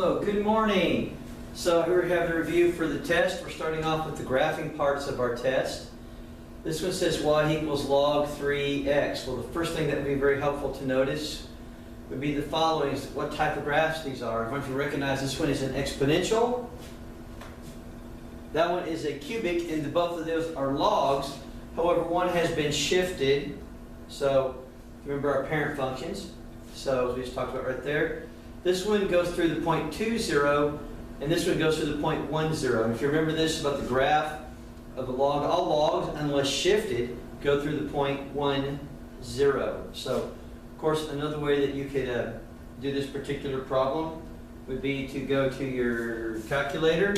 Hello, good morning. So here we have the review for the test. We're starting off with the graphing parts of our test. This one says y equals log 3x. Well, the first thing that would be very helpful to notice would be the following: is what type of graphs these are. I want you to recognize this one is an exponential. That one is a cubic, and both of those are logs. However, one has been shifted. So remember our parent functions. So as we just talked about right there. This one goes through the point 20, and this one goes through the point 10. And if you remember this about the graph of the log, all logs, unless shifted, go through the point 10. So, of course, another way that you could do this particular problem would be to go to your calculator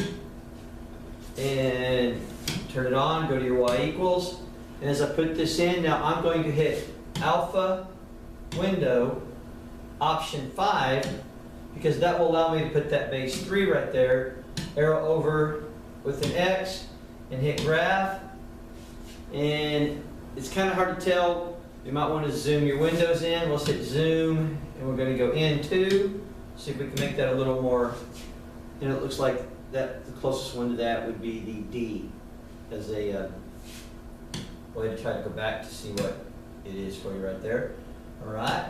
and turn it on, go to your y equals. And as I put this in, now I'm going to hit alpha window option 5, because that will allow me to put that base 3 right there, arrow over with an X, and hit graph. And it's kind of hard to tell. You might want to zoom your windows in. We'll hit zoom, and we're going to go into. See if we can make that a little more, it looks like that the closest one to that would be the D as a way to try to go back to see what it is for you right there. All right.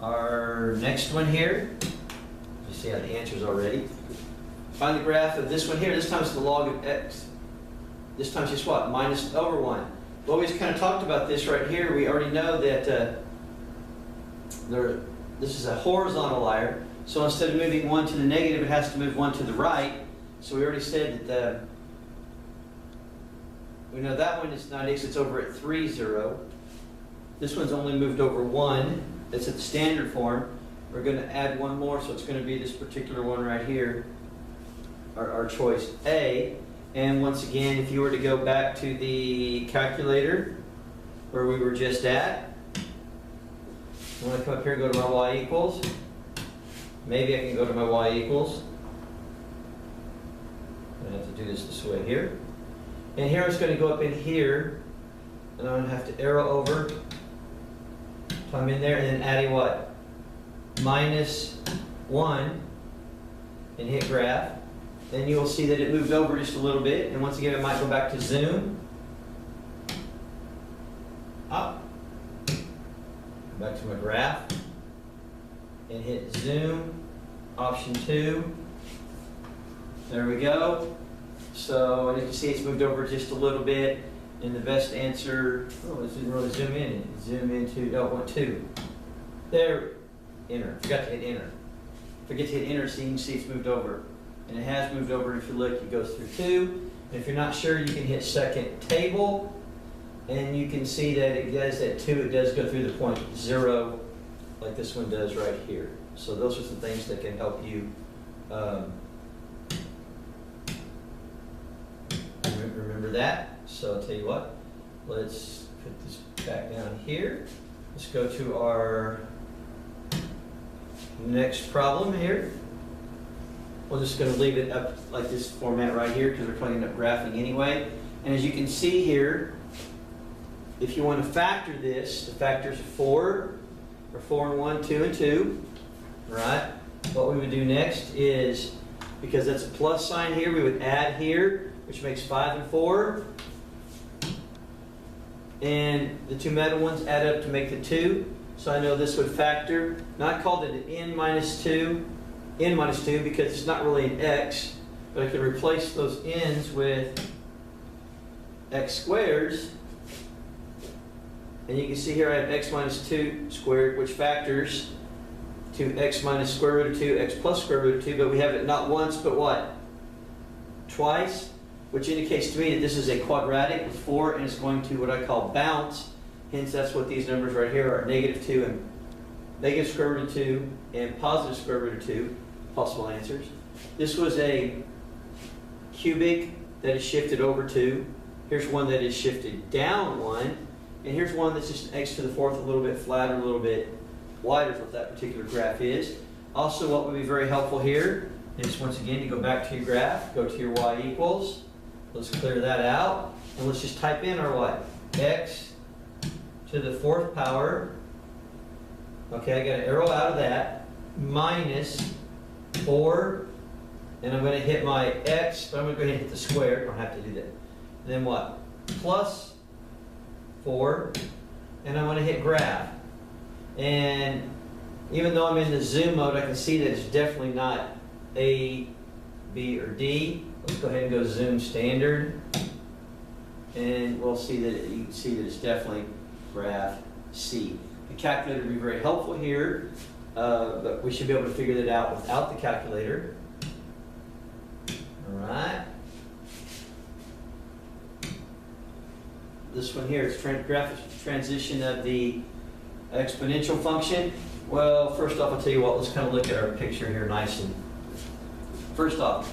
Our next one here, you see how the answer's already. Find the graph of this one here. This time it's the log of x. This time it's just what? Minus over 1. Well, we just kind of talked about this right here. We already know that this is a horizontal line. So instead of moving 1 to the negative, it has to move 1 to the right. So we already said that we know that one is not x, it's over at 3, 0. This one's only moved over 1. It's at the standard form. We're going to add one more, so it's going to be this particular one right here, our choice A. And once again, if you were to go back to the calculator where we were just at, I'm going to come up here and go to my y equals. Maybe I can go to my y equals. I'm going to have to do this way here. And here it's going to go up in here, and I'm going to have to arrow over. So I'm in there and then adding what? Minus 1 and hit graph. Then you will see that it moved over just a little bit. And once again, it might go back to zoom. Up. Back to my graph. And hit zoom. Option 2. There we go. So as you can see, it's moved over just a little bit. And the best answer, this didn't really zoom in. Zoom into, oh, 1, 2. There, enter. Forgot to hit enter. Forget to hit enter so you can see it's moved over. And it has moved over. If you look, it goes through 2. And if you're not sure, you can hit second table. And you can see that it does at 2. It does go through the point 0 like this one does right here. So those are some things that can help you remember that. So I'll tell you what, let's put this back down here. Let's go to our next problem here. We're just going to leave it up like this format right here because we're going to end up graphing anyway. And as you can see here, if you want to factor this, the factors are 4 and 1, 2 and 2. Right? What we would do next is, because that's a plus sign here, we would add here, which makes 5 and 4. And the two middle ones add up to make the 2. So I know this would factor. Now I called it an n minus 2 because it's not really an x, but I could replace those n's with x squares. And you can see here I have x minus 2 squared, which factors to x minus square root of 2, x plus square root of 2, but we have it not once, but what? Twice. Which indicates to me that this is a quadratic with 4, and it's going to what I call bounce. Hence, that's what these numbers right here are: -2 and negative square root of 2 and positive square root of 2, possible answers. This was a cubic that is shifted over 2. Here's one that is shifted down 1. And here's one that's just x to the 4th, a little bit flatter, a little bit wider is what that particular graph is. Also, what would be very helpful here is, once again, to go back to your graph, go to your y equals. Let's clear that out, and let's just type in our what? X to the 4th power Okay, I got an arrow out of that, minus 4, and I'm going to hit my x, but I'm going to go ahead and hit the square. I don't have to do that. And then what? Plus 4, and I'm going to hit graph. And even though I'm in the zoom mode, I can see that it's definitely not A, B, or D. Let's go ahead and go zoom standard. And we'll see that you can see that it's definitely graph C. The calculator will be very helpful here, but we should be able to figure that out without the calculator. All right. This one here is graphic transition of the exponential function. Well, first off, I'll tell you what, let's kind of look at our picture here nice and. First off,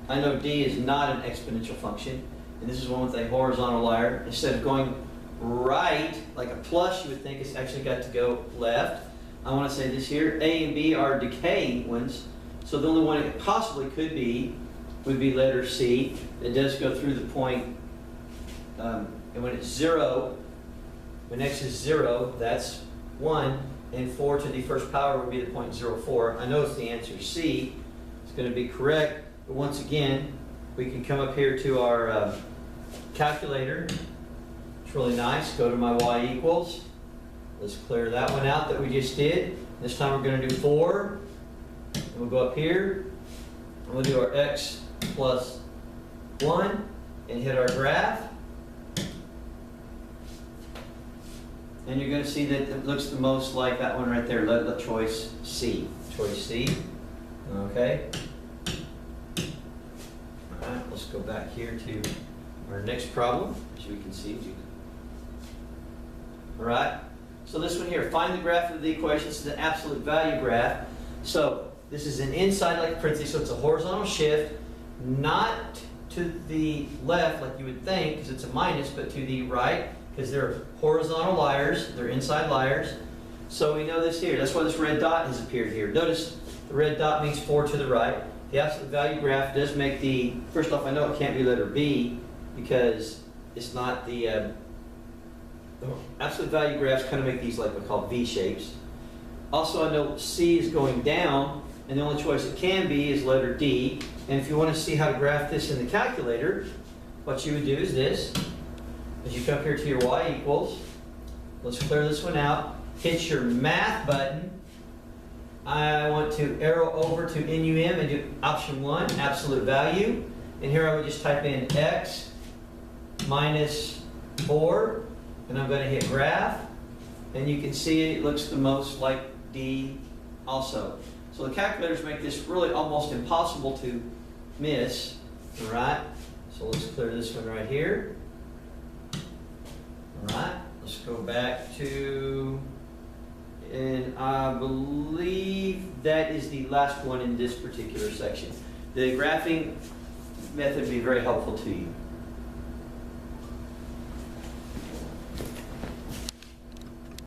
I know D is not an exponential function, and this is one with a horizontal layer. Instead of going right, like a plus, you would think it's actually got to go left. I want to say this here, A and B are decaying ones, so the only one it possibly could be would be letter C. It does go through the point, and when it's 0, when x is 0, that's 1, and 4 to the first power would be the point 0.04. I know it's the answer C. It's going to be correct, but once again, we can come up here to our calculator. It's really nice. Go to my y equals. Let's clear that one out that we just did. This time we're going to do 4. And we'll go up here. And we'll do our x plus 1 and hit our graph. And you're going to see that it looks the most like that one right there, choice C. Choice C. Okay. All right, let's go back here to our next problem, as we can see. All right, so this one here, find the graph of the equation. This is an absolute value graph. So this is an inside like parentheses, so it's a horizontal shift, not to the left like you would think, because it's a minus, but to the right, because they're horizontal liars, they're inside liars. So we know this here. That's why this red dot has appeared here. Notice the red dot means 4 to the right. The absolute value graph does make the, first off, I know it can't be letter B because it's not the absolute value graphs kind of make these like we call V shapes. Also, I know C is going down, and the only choice it can be is letter D. And if you want to see how to graph this in the calculator, what you would do is this. As you come here to your y equals, let's clear this one out. Hit your math button. I want to arrow over to NUM and do option 1, absolute value. And here I would just type in x minus 4, and I'm going to hit graph. And you can see it looks the most like D also. So the calculators make this really almost impossible to miss. All right, so let's clear this one right here. All right, let's go back to, and I believe that is the last one in this particular section. The graphing method would be very helpful to you.